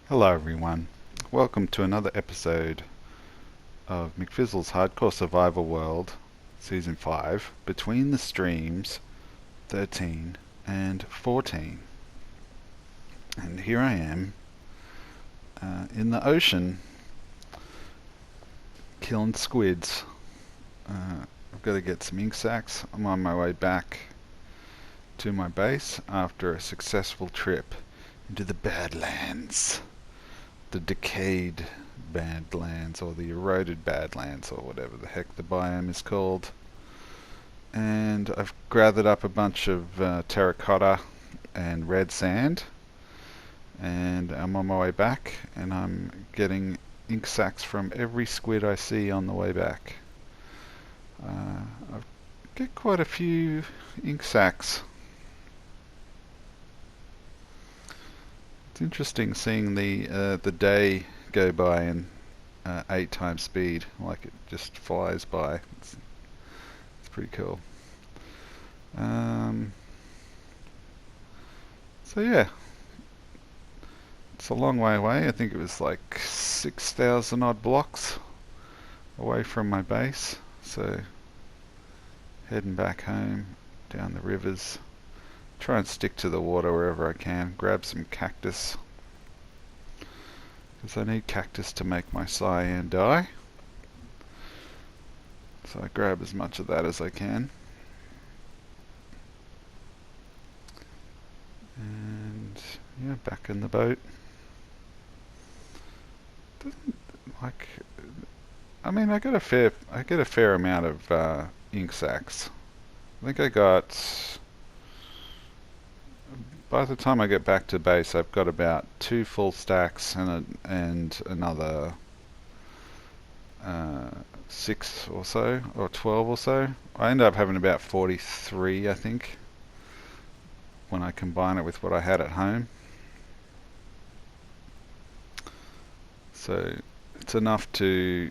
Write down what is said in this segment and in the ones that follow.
Hello everyone, welcome to another episode of McFizzle's Hardcore Survival World Season 5, Between the Streams 13 and 14. And here I am in the ocean killing squids. I've got to get some ink sacs. I'm on my way back to my base after a successful trip into the Badlands. The decayed Badlands, or the eroded Badlands, or whatever the heck the biome is called. And I've gathered up a bunch of terracotta and red sand, and I'm on my way back, and I'm getting ink sacs from every squid I see on the way back. I've got quite a few ink sacs. It's interesting seeing the day go by in 8 times speed, like it just flies by. It's pretty cool. So yeah, it's a long way away. I think it was like 6,000 odd blocks away from my base. So heading back home down the rivers. Try and stick to the water wherever I can. Grab some cactus, because I need cactus to make my cyan dye. So I grab as much of that as I can. And yeah, back in the boat. Doesn't like. I mean, I get a fair amount of ink sacs. I think I got. By the time I get back to base, I've got about 2 full stacks and another 6 or so, or 12 or so. I end up having about 43, I think, when I combine it with what I had at home. So it's enough to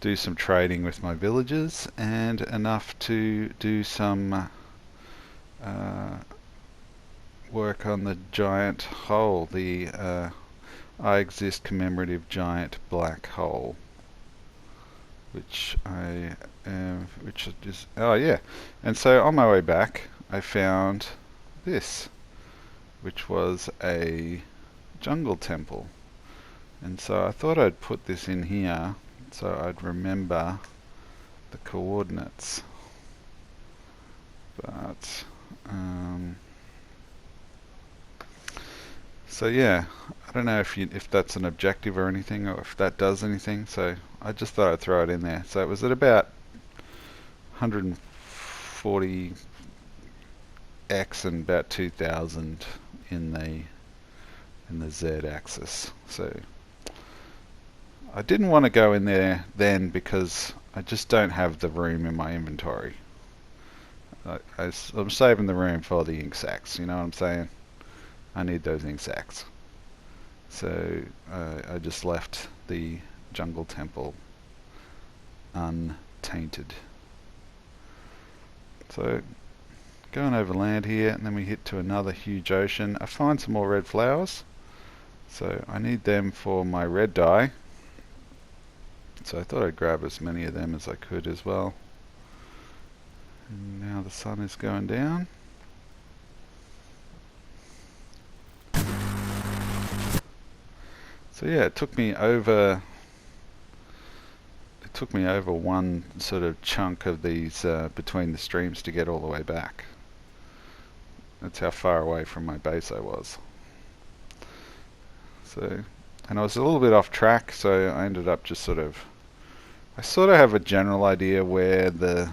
do some trading with my villagers, and enough to do some work on the giant hole, the I Exist commemorative giant black hole, which is, oh yeah. And so on my way back I found this, which was a jungle temple, and so I thought I'd put this in here so I'd remember the coordinates, but so yeah, I don't know if that's an objective or anything, or if that does anything. So I just thought I'd throw it in there. So it was at about 140x and about 2,000 in the z-axis. So I didn't want to go in there then because I just don't have the room in my inventory. I'm saving the room for the ink sacs. You know what I'm saying? I need those ink sacs. So I just left the jungle temple untainted. So going over land here, and then we hit to another huge ocean. I find some more red flowers, so I need them for my red dye. So I thought I'd grab as many of them as I could as well. And now the sun is going down. So yeah, it took me over one sort of chunk of these between the streams to get all the way back. That's how far away from my base I was. So, and I was a little bit off track, so I ended up just I sort of have a general idea where the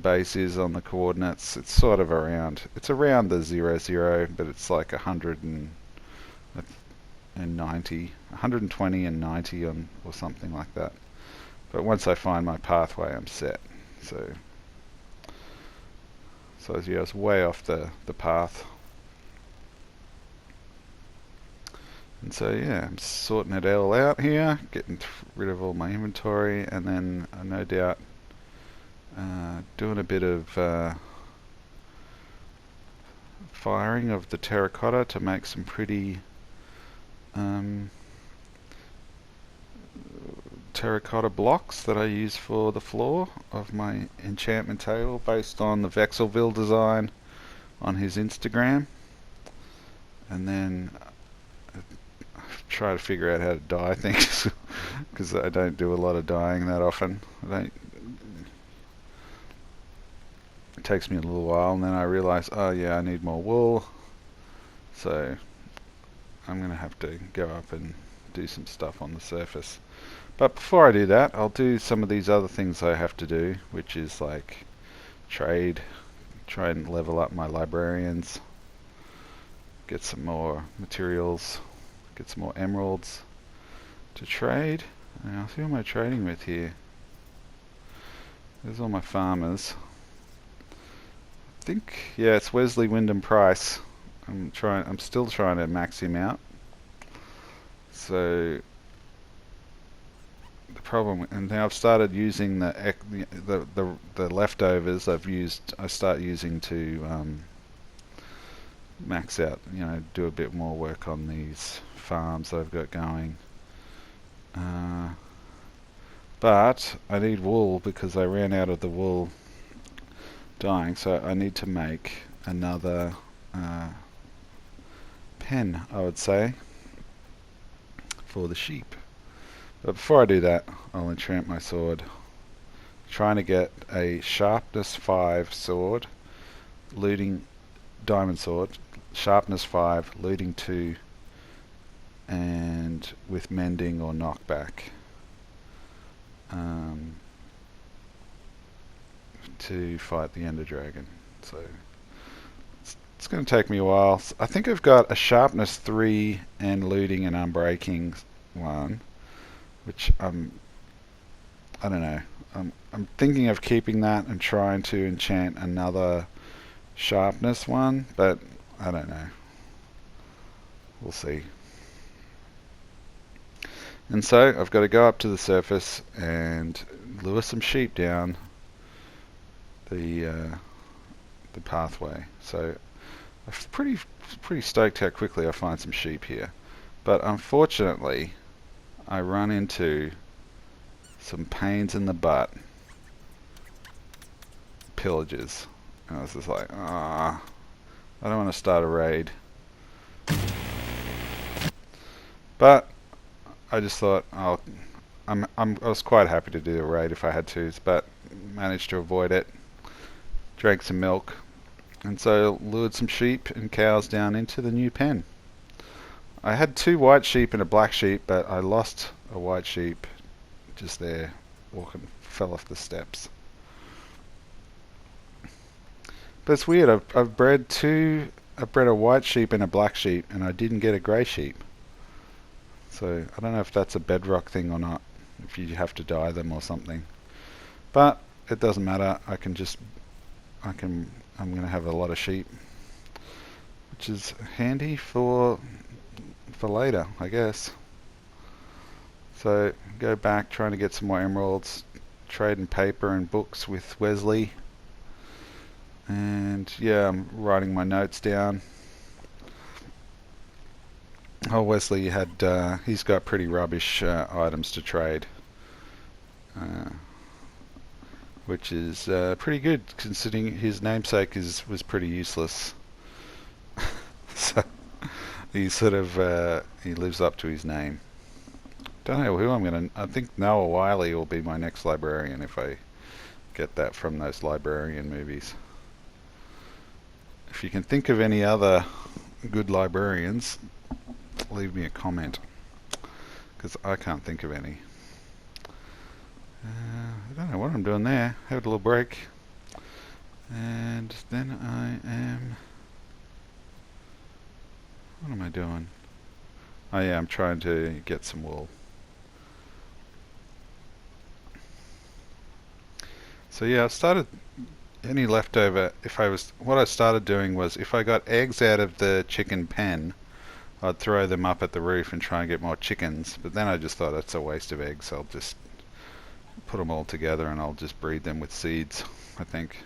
base is on the coordinates. It's sort of around the 00, but it's like 120 and 90 on, or something like that. But once I find my pathway, I'm set. So yeah, I was way off the path. And so yeah, I'm sorting it all out here, getting rid of all my inventory, and then no doubt doing a bit of firing of the terracotta to make some pretty terracotta blocks that I use for the floor of my enchantment table based on the McFizzle's design on his Instagram. And then try to figure out how to dye things because I don't do a lot of dyeing that often. It takes me a little while, and then I realise, oh yeah, I need more wool, so I'm going to have to go up and do some stuff on the surface. But before I do that, I'll do some of these other things I have to do, which is like trade, try and level up my librarians, get some more materials, get some more emeralds to trade. Now, who am I trading with here? There's all my farmers. I think, yeah, it's Wesley Wyndham Price. I'm still trying to max him out. So the problem, and now I've started using the leftovers. I start using to max out, do a bit more work on these farms that I've got going. But I need wool because I ran out of the wool dyeing, so I need to make another pen, I would say, for the sheep. But before I do that, I'll enchant my sword. Trying to get a sharpness 5 sword, looting diamond sword, sharpness 5, looting 2, and with mending or knockback, to fight the Ender Dragon. So it's going to take me a while. I think I've got a sharpness 3 and looting and unbreaking 1, which I don't know. I'm thinking of keeping that and trying to enchant another sharpness 1, but I don't know. We'll see. And so I've got to go up to the surface and lure some sheep down the pathway. So I'm pretty stoked how quickly I find some sheep here. But unfortunately, I run into some pains in the butt pillagers. And I was just like, I don't want to start a raid. But I just thought, I was quite happy to do a raid if I had to, but managed to avoid it. Drank some milk, and so lured some sheep and cows down into the new pen. I had 2 white sheep and a black sheep, but I lost a white sheep just there, fell off the steps. But it's weird, I've bred a white sheep and a black sheep, and I didn't get a grey sheep. So I don't know if that's a bedrock thing or not, if you have to dye them or something. But it doesn't matter, I'm going to have a lot of sheep, which is handy for later, I guess. So go back, trying to get some more emeralds, trading paper and books with Wesley. And yeah, I'm writing my notes down. Oh, Wesley he's got pretty rubbish items to trade, which is pretty good considering his namesake was pretty useless. So he sort of he lives up to his name. Don't know who I think Noah Wiley will be my next librarian if I get that from those librarian movies. If you can think of any other good librarians, leave me a comment, because I can't think of any. I don't know what I'm doing there. Had a little break, and then what am I doing? Oh yeah, I'm trying to get some wool. So yeah, I started any leftover. What I started doing was, if I got eggs out of the chicken pen, I'd throw them up at the roof and try and get more chickens. But then I just thought it's a waste of eggs. I'll just put them all together and I'll just breed them with seeds, I think.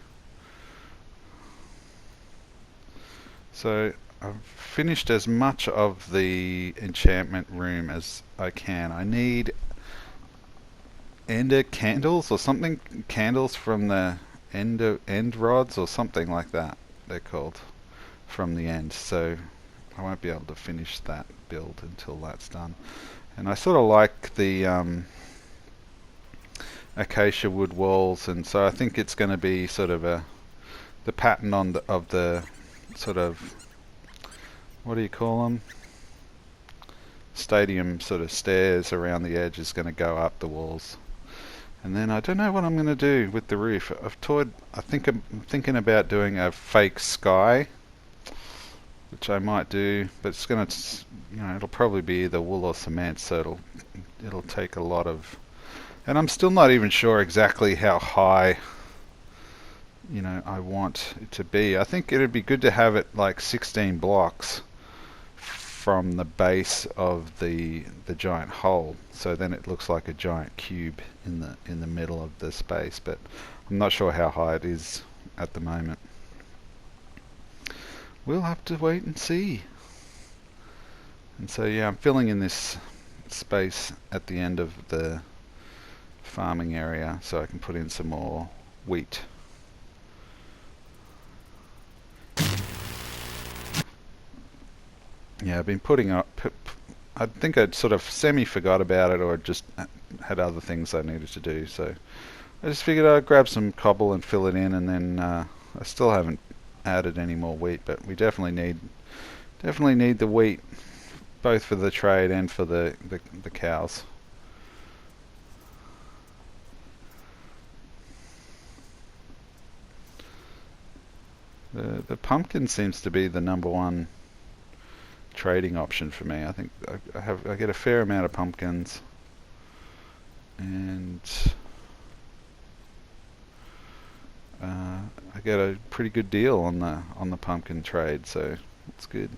So I've finished as much of the enchantment room as I can. I need ender candles or something, candles from the end rods or something like that they're called, from the end. So I won't be able to finish that build until that's done. And I sort of like the acacia wood walls, and so I think it's going to be sort of the pattern on the sort of, what do you call them, stadium sort of stairs around the edge is going to go up the walls. And then I don't know what I'm going to do with the roof. I think I'm thinking about doing a fake sky, which I might do, but it's going to, it'll probably be either wool or cement, so it'll take a lot of, and I'm still not even sure exactly how high, I want it to be. I think it'd be good to have it like 16 blocks from the base of the giant hole, so then it looks like a giant cube in the middle of the space, but I'm not sure how high it is at the moment. We'll have to wait and see. And so yeah, I'm filling in this space at the end of the farming area so I can put in some more wheat. Yeah, I've been putting up, I think I'd sort of semi-forgot about it, or just had other things I needed to do, so I just figured I'd grab some cobble and fill it in, and then I still haven't added any more wheat, but we definitely need the wheat, both for the trade and for the cows. The pumpkin seems to be the #1 trading option for me. I think I get a fair amount of pumpkins, and I get a pretty good deal on the pumpkin trade, so it's good.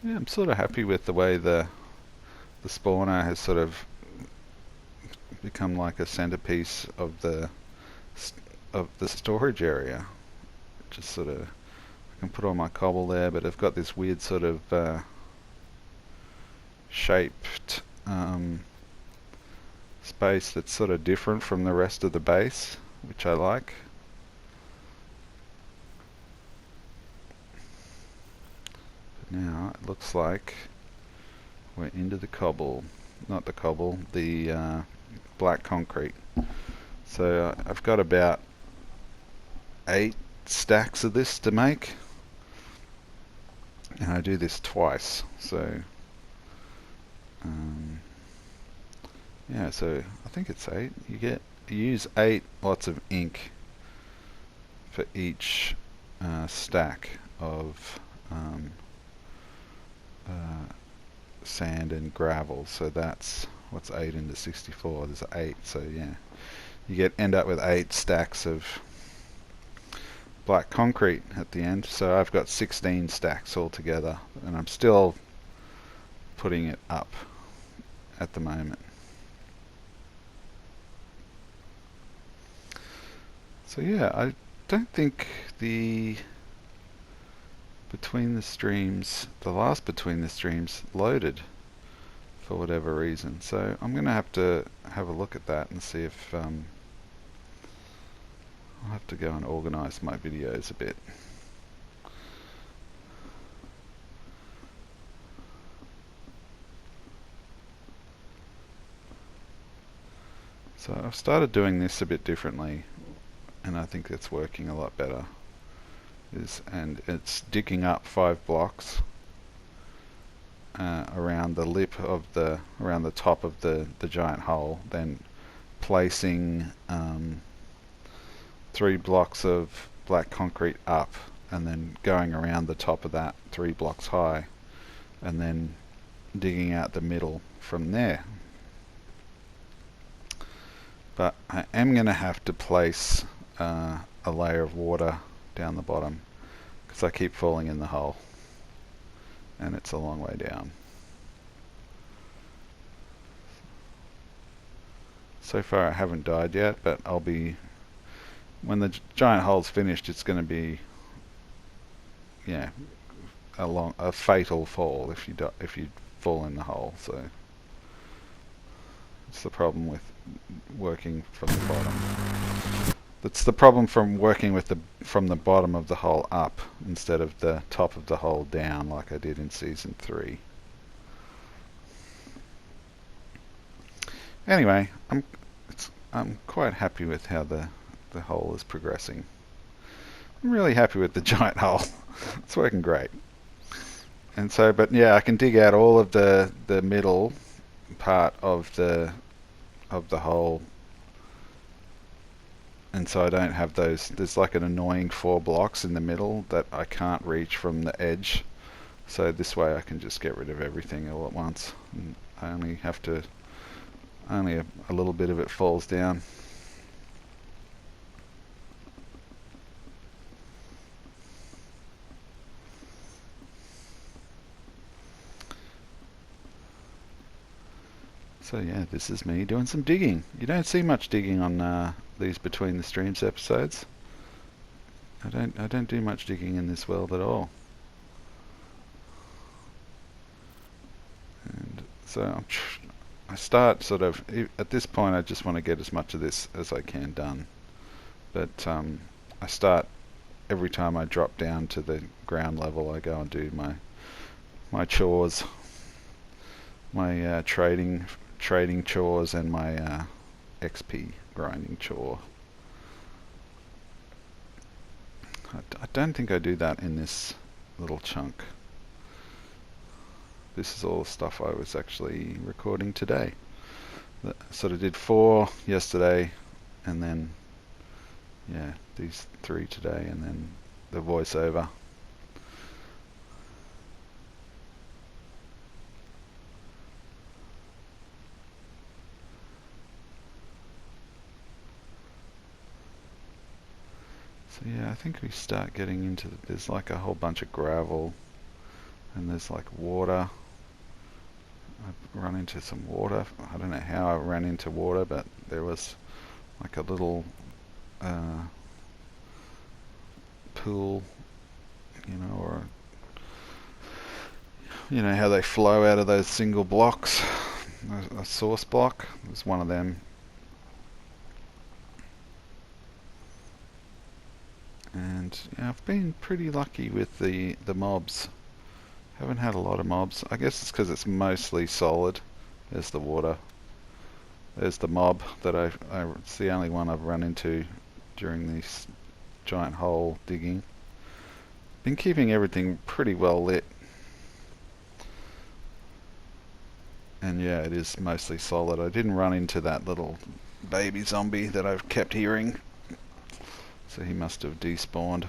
Yeah, I'm sort of happy with the way the spawner has sort of become like a centerpiece of the storage area. Just sort of, I can put all my cobble there, but I've got this weird sort of shaped space that's sort of different from the rest of the base, which I like. But now it looks like we're into the cobble, not the cobble, the black concrete. So I've got about 8 stacks of this to make, and I do this twice, so yeah, so I think it's 8. You use 8 lots of ink for each stack of sand and gravel, so that's what's 8 into 64. There's 8, so yeah, you end up with 8 stacks of black concrete at the end. So I've got 16 stacks altogether, and I'm still putting it up at the moment. So yeah, I don't think the last between the streams loaded for whatever reason. So I'm going to have a look at that and see if I'll have to go and organize my videos a bit. So I've started doing this a bit differently, and I think it's working a lot better. And it's digging up 5 blocks around the lip of around the top of the giant hole, then placing 3 blocks of black concrete up, and then going around the top of that 3 blocks high, and then digging out the middle from there. But I am going to have to place a layer of water down the bottom, because I keep falling in the hole, and it's a long way down. So far I haven't died yet, but I'll be, when the giant hole's finished, it's going to be, yeah, a fatal fall if you fall in the hole. So it's the problem with working from the bottom. That's the problem from working with from the bottom of the hole up instead of the top of the hole down, like I did in season 3. Anyway, I'm quite happy with how the hole is progressing. I'm really happy with the giant hole. It's working great. And so, but yeah, I can dig out all of the middle part of the hole, and so I don't have those. There's like an annoying 4 blocks in the middle that I can't reach from the edge. So this way I can just get rid of everything all at once. And I only have to, only a little bit of it falls down. So yeah, this is me doing some digging. You don't see much digging on these Between the Streams episodes. I don't do much digging in this world at all. And so I start sort of, at this point I just want to get as much of this as I can done. But I start, every time I drop down to the ground level, I go and do my chores, my trading chores, and my XP grinding chore. I don't think I do that in this little chunk. This is all the stuff I was actually recording today. Sort of did 4 yesterday, and then yeah, these 3 today, and then the voiceover. So yeah, I think we start getting into there's like a whole bunch of gravel, and there's like water. I've run into some water. I don't know how I ran into water, but there was like a little pool, you know, or you know how they flow out of those single blocks. A source block was one of them. And yeah, I've been pretty lucky with the mobs. Haven't had a lot of mobs. I guess it's because it's mostly solid. There's the water. There's the mob that it's the only one I've run into during this giant hole digging. Been keeping everything pretty well lit. And yeah, it is mostly solid. I didn't run into that little baby zombie that I've kept hearing. So he must have despawned.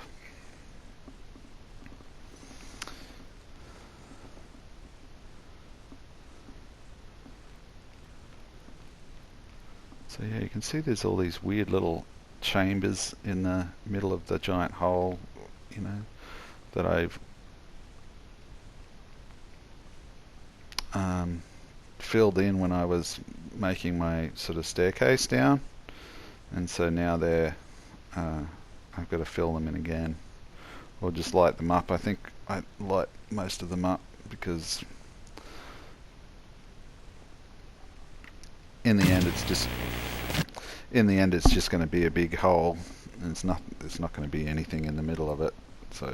So yeah, you can see there's all these weird little chambers in the middle of the giant hole, you know, that I've filled in when I was making my sort of staircase down, and so now they're I've got to fill them in again, or just light them up. I think I light most of them up because in the end it's just going to be a big hole, and it's not going to be anything in the middle of it, so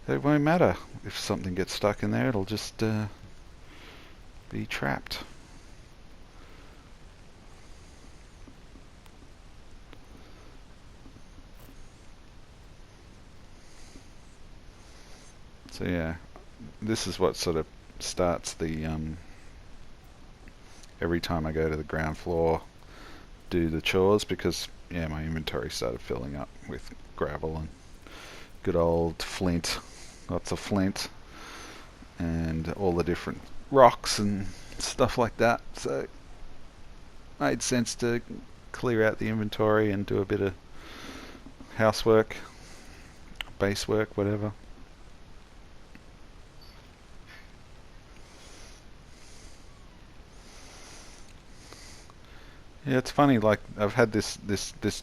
it won't matter if something gets stuck in there. It'll just be trapped. So yeah, this is what sort of starts the every time I go to the ground floor, do the chores, because yeah, my inventory started filling up with gravel and good old flint, lots of flint, and all the different rocks and stuff like that. So it made sense to clear out the inventory and do a bit of housework, base work, whatever. Yeah, it's funny. Like I've had this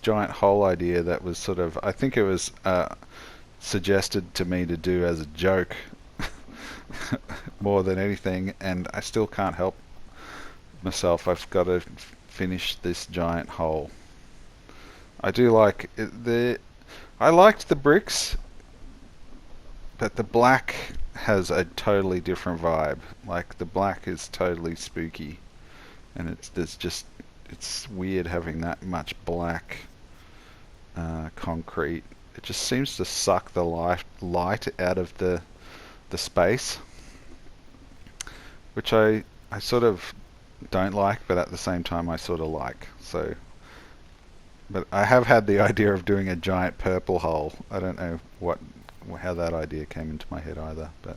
giant hole idea that was sort of, I think it was suggested to me to do as a joke more than anything, and I still can't help myself. I've got to finish this giant hole. I do like I liked the bricks, but the black has a totally different vibe. Like the black is totally spooky, and it's weird having that much black concrete. It just seems to suck the light out of the space, which I sort of don't like, but at the same time I sort of like. So, but I have had the idea of doing a giant purple hole. I don't know how that idea came into my head either, but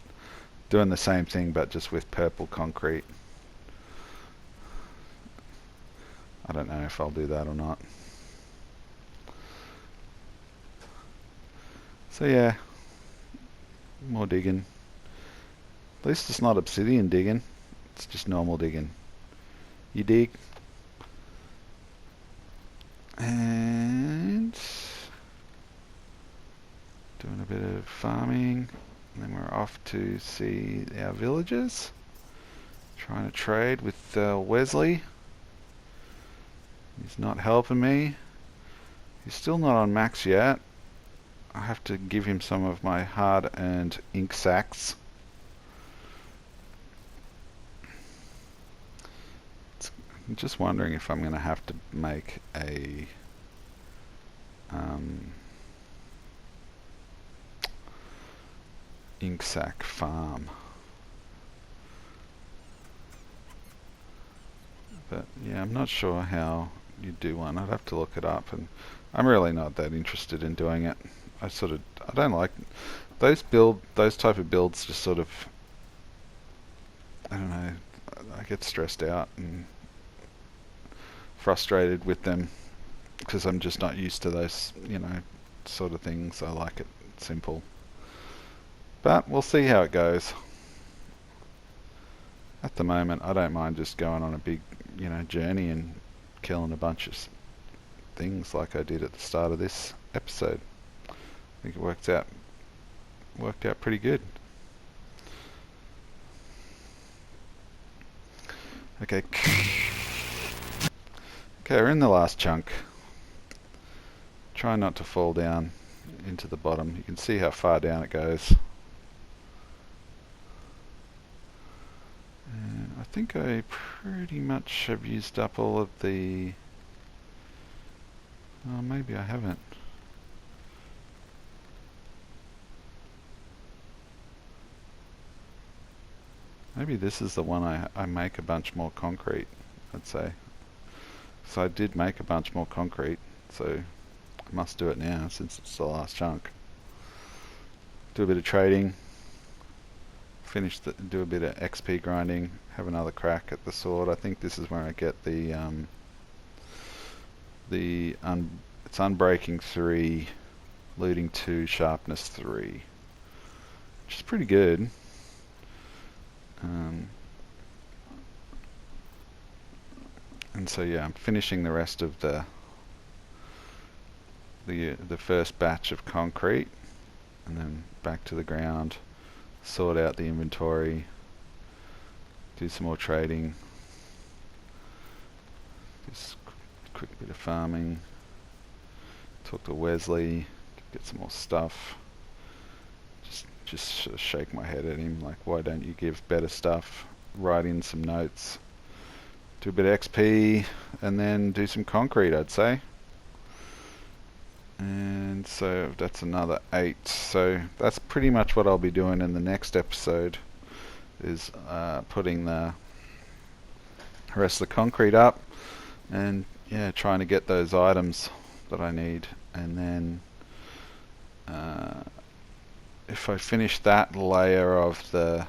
doing the same thing but just with purple concrete. I don't know if I'll do that or not. So yeah, more digging. At least it's not obsidian digging, it's just normal digging. You dig. And doing a bit of farming, and then we're off to see our villagers. Trying to trade with Wesley. He's not helping me. He's still not on max yet. I have to give him some of my hard-earned ink sacks. I'm just wondering if I'm going to have to make a ink sac farm. But yeah, I'm not sure how you do one. I'd have to look it up, and I'm really not that interested in doing it. I don't like those type of builds. Just sort of, I don't know. I get stressed out and frustrated with them because I'm just not used to those, sort of things. I like it simple. But we'll see how it goes. At the moment, I don't mind just going on a big, journey and killing a bunch of things like I did at the start of this episode. I think it worked out pretty good. Okay. Okay, we're in the last chunk. Try not to fall down into the bottom. You can see how far down it goes. And I think I pretty much have used up all of the... Oh, maybe I haven't. Maybe this is the one I make a bunch more concrete, I'd say. So I did make a bunch more concrete, so I must do it now since it's the last chunk. Do a bit of trading, do a bit of XP grinding, have another crack at the sword. I think this is where I get it's unbreaking 3, looting 2, sharpness 3, which is pretty good. And so yeah, I'm finishing the rest of the first batch of concrete, and then back to the ground, sort out the inventory, do some more trading, just quick bit of farming, talk to Wesley, get some more stuff. Just shake my head at him like, why don't you give better stuff? Write in some notes, do a bit of XP, and then do some concrete, I'd say. And so that's another 8. So that's pretty much what I'll be doing in the next episode, is putting the rest of the concrete up, and yeah, trying to get those items that I need. And then if I finish that layer of the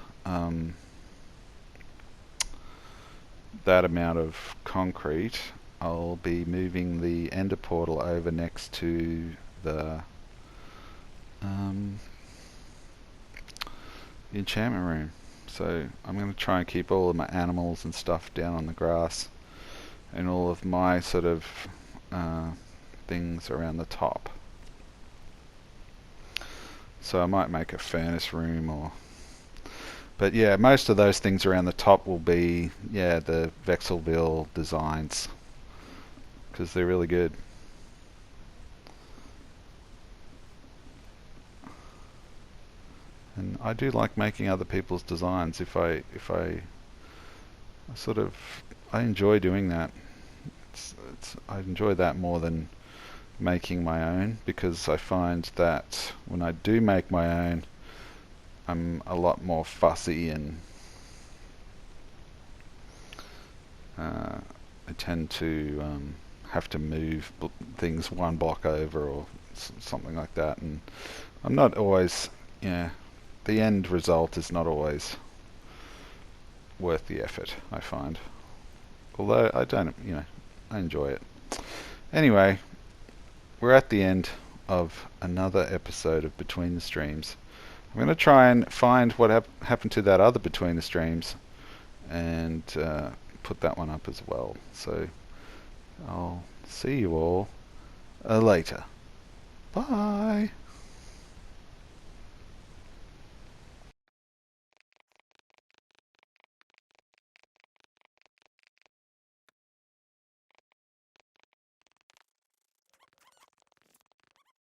that amount of concrete, I'll be moving the ender portal over next to the enchantment room. So I'm going to try and keep all of my animals and stuff down on the grass, and all of my sort of things around the top. So I might make a furnace room, or but yeah, most of those things around the top will be the Vexelville designs, because they're really good. And I do like making other people's designs. If I sort of, I enjoy doing that. I enjoy that more than making my own, because I find that when I do make my own, I'm a lot more fussy, and I tend to have to move things one block over or something like that, and I'm not always, the end result is not always worth the effort, I find. Although I don't, I enjoy it. Anyway, we're at the end of another episode of Between the Streams. I'm going to try and find what happened to that other Between the Streams and put that one up as well. So I'll see you all later. Bye!